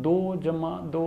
2 + 2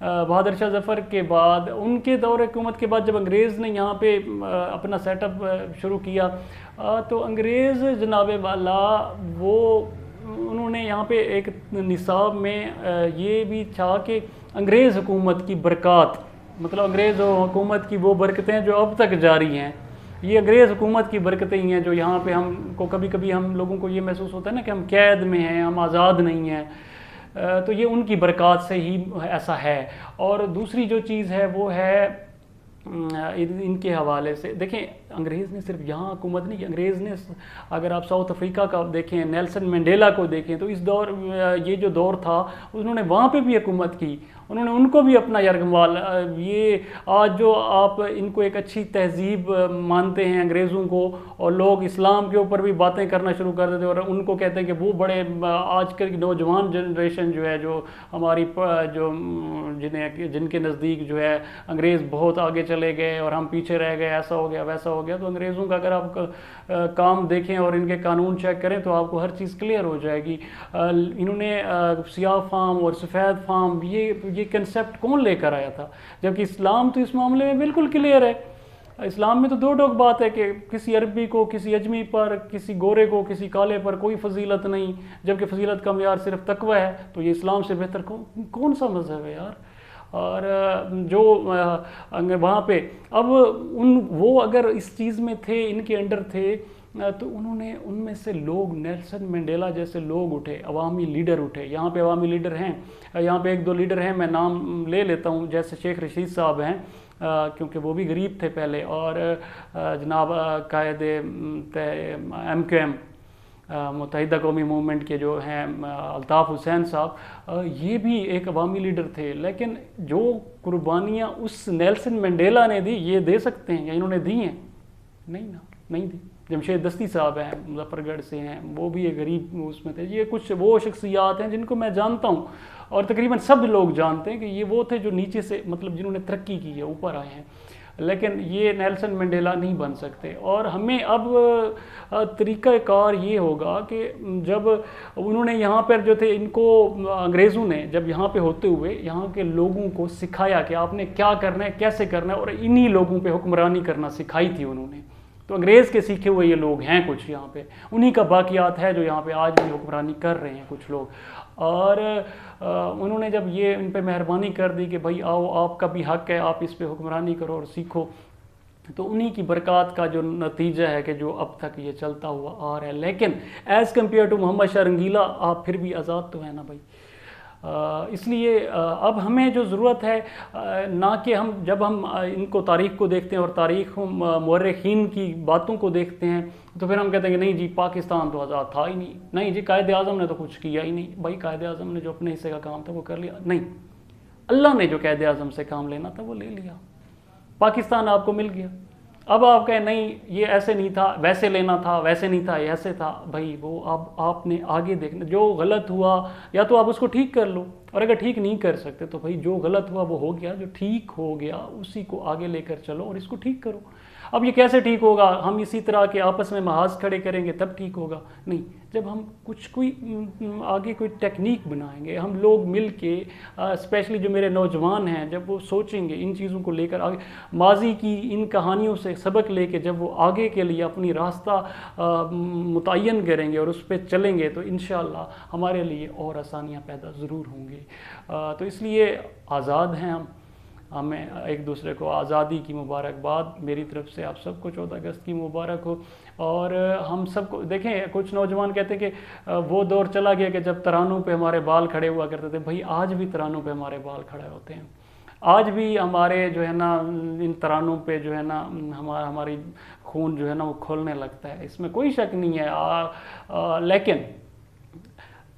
بہادر شاہ ظفر کے بعد ان کے دور حکومت کے بعد جب انگریز نے یہاں پہ اپنا سیٹ اپ شروع کیا تو انگریز جناب والا وہ انہوں نے یہاں پہ ایک نصاب میں یہ بھی تھا کہ انگریز حکومت کی برکات، مطلب انگریز حکومت کی وہ برکتیں جو اب تک جاری ہیں، یہ انگریز حکومت کی برکتیں ہی ہیں جو یہاں پہ ہم کو کبھی کبھی ہم لوگوں کو یہ محسوس ہوتا ہے نا کہ ہم قید میں ہیں، ہم آزاد نہیں ہیں، تو یہ ان کی برکات سے ہی ایسا ہے۔ اور دوسری جو چیز ہے وہ ہے ان کے حوالے سے، دیکھیں انگریز نے صرف یہاں حکومت نہیں کی، انگریز نے اگر آپ ساؤتھ افریقہ کا دیکھیں، نیلسن منڈیلا کو دیکھیں، تو اس دور یہ جو دور تھا انہوں نے وہاں پہ بھی حکومت کی، انہوں نے ان کو بھی اپنا یرغمال، یہ آج جو آپ ان کو ایک اچھی تہذیب مانتے ہیں انگریزوں کو، اور لوگ اسلام کے اوپر بھی باتیں کرنا شروع کر دیتے ہیں اور ان کو کہتے ہیں کہ وہ بڑے، آج کل کی نوجوان جنریشن جو ہے، جو ہماری جو جن کے نزدیک جو ہے انگریز بہت آگے چلے گئے اور ہم پیچھے رہ گئے، ایسا ہو گیا ویسا ہو گیا، تو انگریزوں کا اگر آپ کام دیکھیں اور ان کے قانون چیک کریں تو آپ کو ہر چیز کلیئر ہو جائے گی۔ انہوں نے سیاہ فام اور سفید فام، یہ کنسیپٹ کون لے کر آیا تھا؟ جبکہ اسلام تو اس معاملے میں بالکل کلیئر ہے۔ اسلام میں تو دو ٹوک بات ہے کہ کسی عربی کو، کسی اجمی پر، کسی گورے کو، کسی کالے پر کوئی فضیلت نہیں، جبکہ فضیلت کا معیار صرف تقوی ہے، تو یہ اسلام سے بہتر کون سا مذہب ہے یار؟ اور جو وہاں پہ اب وہ اگر اس چیز میں تھے، ان کے انڈر تھے، تو انہوں نے ان میں سے لوگ، نیلسن منڈیلا جیسے لوگ اٹھے، عوامی لیڈر اٹھے۔ یہاں پہ عوامی لیڈر ہیں، یہاں پہ ایک دو لیڈر ہیں، میں نام لے لیتا ہوں، جیسے شیخ رشید صاحب ہیں، کیونکہ وہ بھی غریب تھے پہلے، اور جناب قائد MQM متحدہ قومی موومنٹ کے جو ہیں الطاف حسین صاحب، یہ بھی ایک عوامی لیڈر تھے، لیکن جو قربانیاں اس نیلسن منڈیلا نے دی، یہ دے سکتے ہیں یا انہوں نے دی ہیں؟ نہیں دی۔ جمشید دستی صاحب ہیں، مظفر گڑھ سے ہیں، وہ بھی ایک غریب اس میں تھے۔ یہ کچھ وہ شخصیات ہیں جن کو میں جانتا ہوں، اور تقریباً سب لوگ جانتے ہیں کہ یہ وہ تھے جو نیچے سے، مطلب جنہوں نے ترقی کی ہے، اوپر آئے ہیں، لیکن یہ نیلسن منڈیلا نہیں بن سکتے۔ اور ہمیں اب طریقہ کار یہ ہوگا کہ جب انہوں نے یہاں پر جو تھے، ان کو انگریزوں نے جب یہاں پہ ہوتے ہوئے یہاں کے لوگوں کو سکھایا کہ آپ نے کیا کرنا ہے، کیسے کرنا ہے، اور انہی لوگوں پہ حکمرانی کرنا سکھائی تھی انہوں نے، تو انگریز کے سیکھے ہوئے یہ لوگ ہیں کچھ یہاں پہ، انہی کا باقیات ہے جو یہاں پہ آج بھی حکمرانی کر رہے ہیں کچھ لوگ۔ اور انہوں نے جب یہ ان پہ مہربانی کر دی کہ بھائی آؤ، آپ کا بھی حق ہے، آپ اس پہ حکمرانی کرو اور سیکھو، تو انہی کی برکات کا جو نتیجہ ہے کہ جو اب تک یہ چلتا ہوا آ رہا ہے۔ لیکن as compare to Muhammad Shah رنگیلا، آپ پھر بھی آزاد تو ہیں نا بھائی۔ اس لیے اب ہمیں جو ضرورت ہے، نہ کہ جب ہم ان کو تاریخ کو دیکھتے ہیں اور تاریخ مورخین کی باتوں کو دیکھتے ہیں، تو پھر ہم کہتے ہیں کہ نہیں جی پاکستان تو آزاد تھا ہی نہیں جی قائد اعظم نے تو کچھ کیا ہی نہیں۔ بھائی قائد اعظم نے جو اپنے حصے کا کام تھا وہ کر لیا؟ نہیں، اللہ نے جو قائد اعظم سے کام لینا تھا وہ لے لیا، پاکستان آپ کو مل گیا۔ اب آپ کہیں نہیں یہ ایسے نہیں تھا، ویسے لینا تھا، ویسے نہیں تھا، یہ ایسے تھا، بھائی وہ اب آپ نے آگے دیکھنا، جو غلط ہوا یا تو آپ اس کو ٹھیک کر لو، اور اگر ٹھیک نہیں کر سکتے تو بھائی جو غلط ہوا وہ ہو گیا، جو ٹھیک ہو گیا اسی کو آگے لے کر چلو اور اس کو ٹھیک کرو۔ اب یہ کیسے ٹھیک ہوگا؟ ہم اسی طرح کے آپس میں محاذ کھڑے کریں گے تب ٹھیک ہوگا؟ نہیں، جب ہم کوئی آگے کوئی ٹیکنیک بنائیں گے، ہم لوگ مل کے، اسپیشلی جو میرے نوجوان ہیں، جب وہ سوچیں گے ان چیزوں کو لے کر آگے، ماضی کی ان کہانیوں سے سبق لے کے جب وہ آگے کے لیے اپنی راستہ متعین کریں گے اور اس پہ چلیں گے، تو انشاءاللہ ہمارے لیے اور آسانیاں پیدا ضرور ہوں گی۔ تو اس لیے آزاد ہیں ہمیں ایک دوسرے کو آزادی کی مبارکباد میری طرف سے، آپ سب کو 14 اگست کی مبارک ہو۔ اور ہم سب کو دیکھیں، کچھ نوجوان کہتے ہیں کہ وہ دور چلا گیا کہ جب ترانوں پہ ہمارے بال کھڑے ہوا کرتے تھے۔ بھائی آج بھی ترانوں پہ ہمارے بال کھڑے ہوتے ہیں، آج بھی ہمارے جو ہے نا ان ترانوں پہ جو ہے نا ہماری خون جو ہے نا وہ کھولنے لگتا ہے، اس میں کوئی شک نہیں ہے۔ لیکن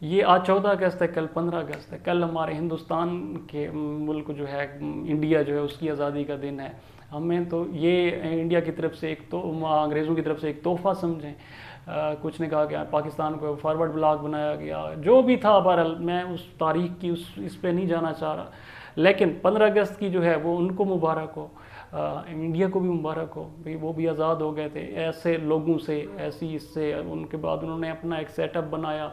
یہ آج 14 اگست ہے، کل 15 اگست ہے، کل ہمارے ہندوستان کے ملک جو ہے، انڈیا جو ہے، اس کی آزادی کا دن ہے۔ ہمیں تو یہ انڈیا کی طرف سے انگریزوں کی طرف سے ایک تحفہ سمجھیں۔ کچھ نے کہا کہ پاکستان کو فارورڈ بلاک بنایا گیا، جو بھی تھا، بہرحال میں اس تاریخ کی اس پہ نہیں جانا چاہ رہا، لیکن 15 اگست کی جو ہے وہ ان کو مبارک ہو، انڈیا کو بھی مبارک ہو، وہ بھی آزاد ہو گئے تھے ایسے لوگوں سے، ایسی اس سے۔ ان کے بعد انہوں نے اپنا ایک سیٹ اپ بنایا،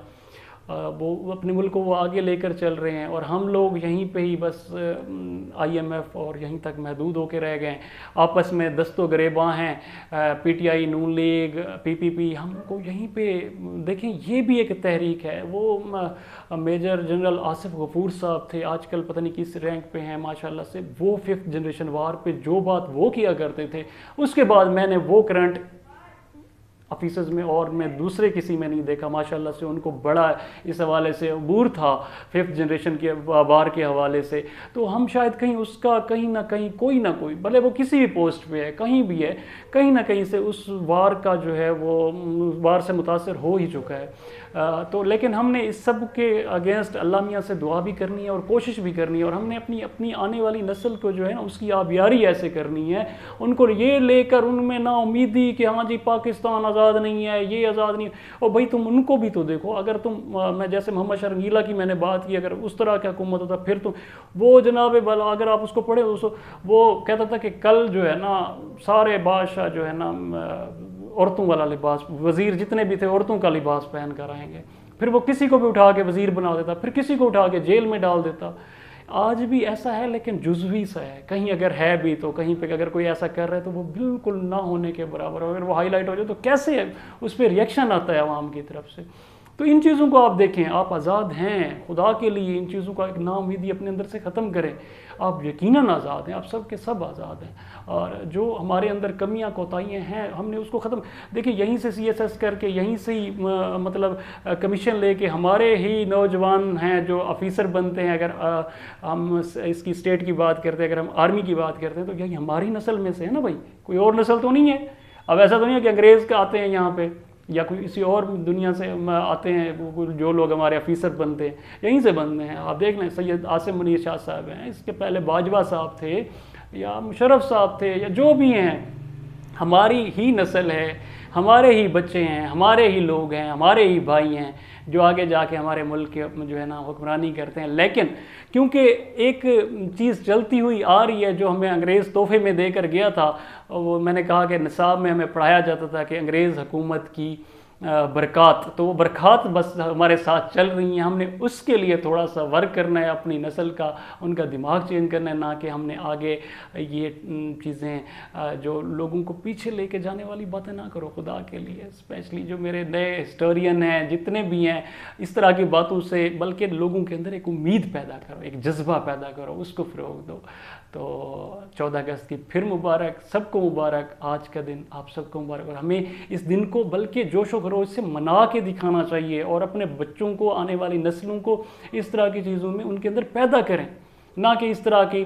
وہ اپنے ملک کو وہ آگے لے کر چل رہے ہیں، اور ہم لوگ یہیں پہ ہی بس IMF اور یہیں تک محدود ہو کے رہ گئے ہیں، آپس میں دست و گریباں ہیں، PTI، نون لیگ، PPP، ہم کو یہیں پہ دیکھیں یہ بھی ایک تحریک ہے۔ وہ میجر جنرل آصف غفور صاحب تھے، آج کل پتہ نہیں کس رینک پہ ہیں ماشاءاللہ سے، وہ 5th جنریشن وار پہ جو بات وہ کیا کرتے تھے، اس کے بعد میں نے وہ کرنٹ آفیسز میں اور میں دوسرے کسی میں نہیں دیکھا ماشاءاللہ سے۔ ان کو بڑا اس حوالے سے عبور تھا 5th جنریشن کے وار کے حوالے سے۔ تو ہم شاید کہیں اس کا کہیں نہ کہیں کوئی نہ کوئی، بھلے وہ کسی بھی پوسٹ پہ ہے، کہیں بھی ہے، کہیں نہ کہیں سے اس وار کا جو ہے وہ وار سے متاثر ہو ہی چکا ہے۔ تو لیکن ہم نے اس سب کے اگینسٹ اللہ میاں سے دعا بھی کرنی ہے اور کوشش بھی کرنی ہے، اور ہم نے اپنی آنے والی نسل کو جو ہے نا اس کی آبیاری ایسے کرنی ہے، ان کو یہ لے کر ان میں نا امیدی کہ ہاں جی پاکستان آزاد نہیں ہے، یہ آزاد نہیں ہے۔ اور بھائی تم ان کو بھی تو دیکھو، اگر تم میں جیسے محمد شرنگیلا کی میں نے بات کی، اگر اس طرح کی حکومت ہوتا پھر تو وہ جناب والا، اگر آپ اس کو پڑھے وہ کہتا تھا کہ کل جو ہے نا سارے بادشاہ جو ہے نا عورتوں والا لباس، وزیر جتنے بھی تھے عورتوں کا لباس پہن کر آئیں گے، پھر وہ کسی کو بھی اٹھا کے وزیر بنا دیتا، پھر کسی کو اٹھا کے جیل میں ڈال دیتا۔ آج بھی ایسا ہے لیکن جزوی سا ہے، کہیں اگر ہے بھی تو کہیں پہ اگر کوئی ایسا کر رہا ہے تو وہ بالکل نہ ہونے کے برابر، اگر وہ ہائی لائٹ ہو جائے تو کیسے اس پہ ریئیکشن آتا ہے عوام کی طرف سے۔ تو ان چیزوں کو آپ دیکھیں، آپ آزاد ہیں خدا کے لیے، ان چیزوں کا ایک نا امیدی اپنے اندر سے ختم کریں۔ آپ یقیناً آزاد ہیں، آپ سب کے سب آزاد ہیں، اور جو ہمارے اندر کمیاں کوتاہیاں ہیں ہم نے اس کو ختم، دیکھیں یہیں سے CSS کر کے، یہیں سے ہی مطلب کمیشن لے کے ہمارے ہی نوجوان ہیں جو آفیسر بنتے ہیں۔ اگر ہم اس کی اسٹیٹ کی بات کرتے ہیں، اگر ہم آرمی کی بات کرتے ہیں تو یہی ہماری نسل میں سے ہے نا بھائی، کوئی اور نسل تو نہیں ہے۔ اب ایسا تو نہیں ہے کہ انگریز کے آتے ہیں یہاں پہ یا کوئی کسی اور دنیا سے آتے ہیں، جو لوگ ہمارے آفیسر بنتے ہیں یہیں سے بنتے ہیں۔ آپ دیکھ لیں سید عاصم منیر شاہ صاحب ہیں، اس کے پہلے باجوہ صاحب تھے یا مشرف صاحب تھے یا جو بھی ہیں، ہماری ہی نسل ہے، ہمارے ہی بچے ہیں، ہمارے ہی لوگ ہیں، ہمارے ہی بھائی ہیں جو آگے جا کے ہمارے ملک کے جو ہے نا حکمرانی کرتے ہیں۔ لیکن کیونکہ ایک چیز چلتی ہوئی آ رہی ہے جو ہمیں انگریز تحفے میں دے کر گیا تھا، وہ میں نے کہا کہ نصاب میں ہمیں پڑھایا جاتا تھا کہ انگریز حکومت کی برکات، تو وہ برکات بس ہمارے ساتھ چل رہی ہیں۔ ہم نے اس کے لیے تھوڑا سا ورک کرنا ہے اپنی نسل کا، ان کا دماغ چینج کرنا ہے، نہ کہ ہم نے آگے یہ چیزیں جو لوگوں کو پیچھے لے کے جانے والی باتیں نہ کرو خدا کے لیے۔ اسپیشلی جو میرے نئے ہسٹورین ہیں جتنے بھی ہیں، اس طرح کی باتوں سے بلکہ لوگوں کے اندر ایک امید پیدا کرو، ایک جذبہ پیدا کرو، اس کو فروغ دو۔ تو 14 اگست کی پھر مبارک، سب کو مبارک، آج کا دن آپ سب کو مبارک، اور ہمیں اس دن کو بلکہ جوش و خروش سے منا کے دکھانا چاہیے، اور اپنے بچوں کو، آنے والی نسلوں کو اس طرح کی چیزوں میں ان کے اندر پیدا کریں، نہ کہ اس طرح کی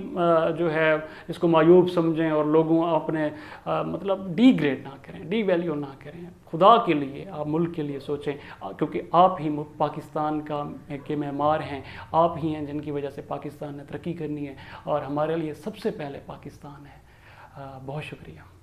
جو ہے اس کو معیوب سمجھیں اور لوگوں اپنے مطلب ڈی گریڈ نہ کریں، ڈی ویلیو نہ کریں۔ خدا کے لیے آپ ملک کے لیے سوچیں، کیونکہ آپ ہی پاکستان کے معمار ہیں، آپ ہی ہیں جن کی وجہ سے پاکستان نے ترقی کرنی ہے، اور ہمارے لیے سب سے پہلے پاکستان ہے۔ بہت شکریہ۔